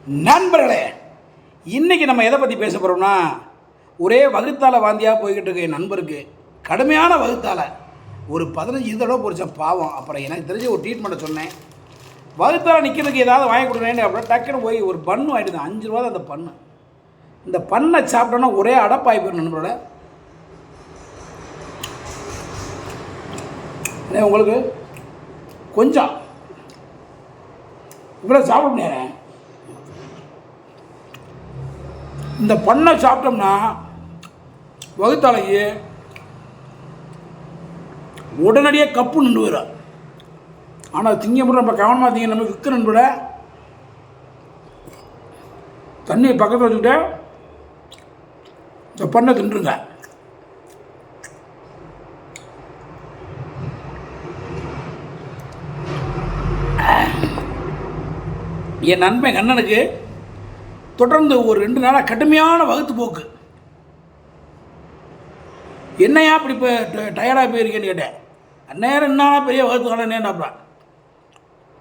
நண்பர்களே, இன்றைக்கி நம்ம எதை பற்றி பேச போகிறோம்னா, ஒரே வகுத்தால் வாந்தியாக போய்கிட்டு இருக்க என் நண்பருக்கு கடுமையான வகுத்தால் ஒரு 15 தடவை பொறிச்ச பாவம். அப்புறம் எனக்கு தெரிஞ்ச ஒரு ட்ரீட்மெண்ட்டை சொன்னேன். வகுத்தால் நிற்கிறதுக்கு ஏதாவது வாங்கி கொடுக்குறேன்னு அப்படின்னா டக்குன்னு போய் ஒரு பண்ணு வாங்கிட்டு 5 ரூபா தான் அந்த பண்ணு. இந்த பண்ணை சாப்பிட்டோன்னா ஒரே அடப்பாகி போயிடும் நண்பரோட. உங்களுக்கு கொஞ்சம் இவ்வளோ சாப்பிட முடியாது. இந்த பண்ணை சாப்பிட்டோம்னா வகுத்தாலையே உடனடியாக கப்பு நின்று வரும். ஆனால் திங்க மட்டும் நம்ம கவனமாக திங்க நம்ம விற்க நண்பட தண்ணியை பக்கத்தில் வச்சுக்கிட்டு இந்த பண்ணை தின்றுங்க. என் நண்பன் கண்ணனுக்கு தொடர்ந்து ஒரு 2 நாளாக கடுமையான வகுத்து போக்கு. என்னையா அப்படி இப்போ டயர்டாக போயிருக்கேன்னு கேட்டேன். அந்நேரம் என்ன பெரிய வகுத்து காலம் என்னப்பா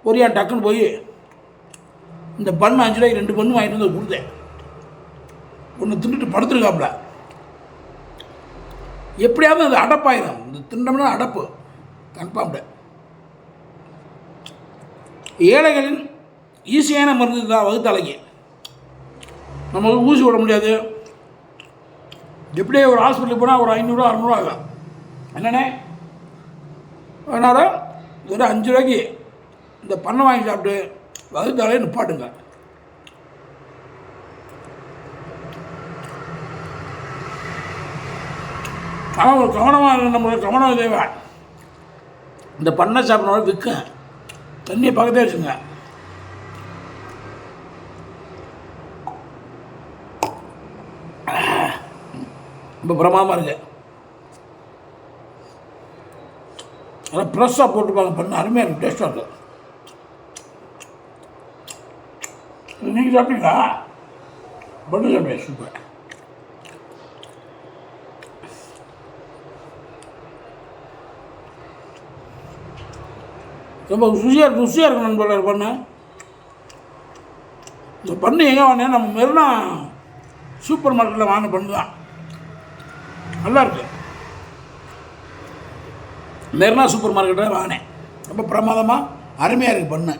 ஒரியா டக்குன்னு போய் இந்த பண்ணு 5 ரூபாய்க்கு 2 பண்ணு வாங்கிட்டு வந்து கொடுத்தேன். ஒன்று தின்னுட்டு படுத்துருக்காப்புல. எப்படியாவது அது அடப்பாயிரும். இந்த திண்டம்னா அடப்பு கன்ஃபார்ம்டு. ஏழைகளின் ஈஸியான மருந்து தான் வகுத்தாலைக்கு. நம்ம ஊசி விட முடியாது. எப்படியே ஒரு ஹாஸ்பிட்டலுக்கு போனால் ஒரு 500 600 ஆகும். என்னண்ணே வேணாலும் ஒரு 5 ரூபாய்க்கு இந்த பண்ணை வாங்கி சாப்பிட்டு வகுத்தாலே நிப்பாட்டுங்க. ஆனால் ஒரு கவனமாக நம்மளுக்கு கவனம் தேவை. இந்த பண்ணை சாப்பிட்றவங்க விற்க தண்ணியை பக்கத்தே வச்சுங்க. ரொம்ப பிரமாதமாக இருக்கு. அதெல்லாம் ஃப்ரெஷ்ஷாக போட்டுப்பாங்க. பண்ண அருமையாக இருக்குது, டேஸ்ட்டாக இருக்குது. நீங்கள் சாப்பிட்டீங்களா? பண்ணு சாப்பிட்டேன், சூப்பர். ரொம்ப ருசியாக இருக்கும் நண்பர்களே. பண்ணு இந்த பண்ணு எங்கே வாங்கினேன்? நம்ம மெரினா சூப்பர் மார்க்கெட்டில் வாங்கின பண்ணு தான். நல்லாயிருக்கு. மெரினா சூப்பர் மார்க்கெட்டில் வாங்கினேன். ரொம்ப பிரமாதமாக அருமையாக இருக்குது பண்ணு.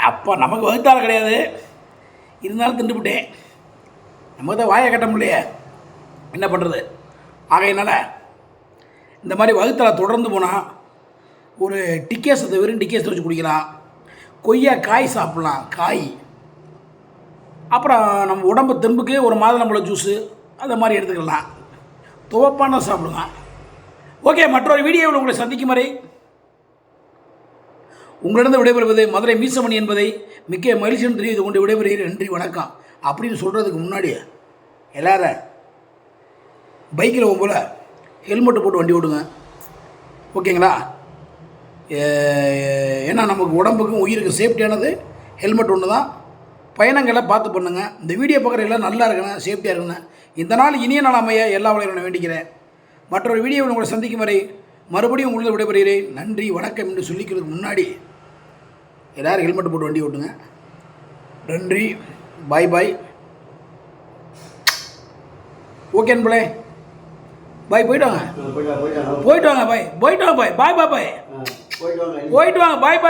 அப்போ நமக்கு வகுத்தால கிடையாது, இருந்தாலும் திண்டுபிட்டேன். நமக்கு தான் வாயை கட்ட முடியலையே, என்ன பண்ணுறது? ஆகையினால இந்த மாதிரி வகுத்தால தொடர்ந்து போனால் ஒரு டிக்கேஸை வெறும் டிக்கேஸை வச்சு குடிக்கலாம். கொய்யா காய் சாப்பிட்லாம், காய். அப்புறம் நம்ம உடம்பு தெம்புக்கு ஒரு மாதுளம்பழம் ஜூஸு அந்த மாதிரி எடுத்துக்கலாம். துவப்பான சாப்பிடுங்க. ஓகே, மற்றொரு வீடியோவில் உங்களை சந்திக்கும் வரை உங்களிடம் விடைபெறுவது மதுரை மீசமணி என்பதை மிக்க மகிழ்ச்சியுடன் தெரிவித்து கொண்டு விடைபெறுகிறேன். நன்றி, வணக்கம். அப்படின்னு சொல்கிறதுக்கு முன்னாடி எல்லாரும் பைக்கில் போகும்போல் ஹெல்மெட்டு போட்டு வண்டி ஓடுங்க, ஓகேங்களா? ஏன்னா நமக்கு உடம்புக்கும் உயிருக்கும் சேஃப்டியானது ஹெல்மெட் ஒன்று தான். பயணங்களை பார்த்து பண்ணுங்கள். இந்த வீடியோ பார்க்குற எல்லாம் நல்லா இருக்கணும், சேஃப்டியாக இருக்கணும். இந்த நாள் இனிய நாள் அமைய எல்லா வகையிலும் நான் வேண்டிக்கிறேன். மற்றொரு வீடியோவில் உங்களை சந்திக்கும் வரை மறுபடியும் உங்களுக்கு விடைபெறுகிறேன். நன்றி, வணக்கம் என்று சொல்லிக்கிறதுக்கு முன்னாடி எல்லோரும் ஹெல்மெட் போட்டு வண்டி ஓட்டுங்க. நன்றி, பாய் பாய். ஓகே நண்பர்களே, பாய். போயிட்டு வாங்க, பாய். போயிட்டு வாங்க, பாய். பாய் பாய் பாய். போயிட்டு வாங்க, பாய் பாய்.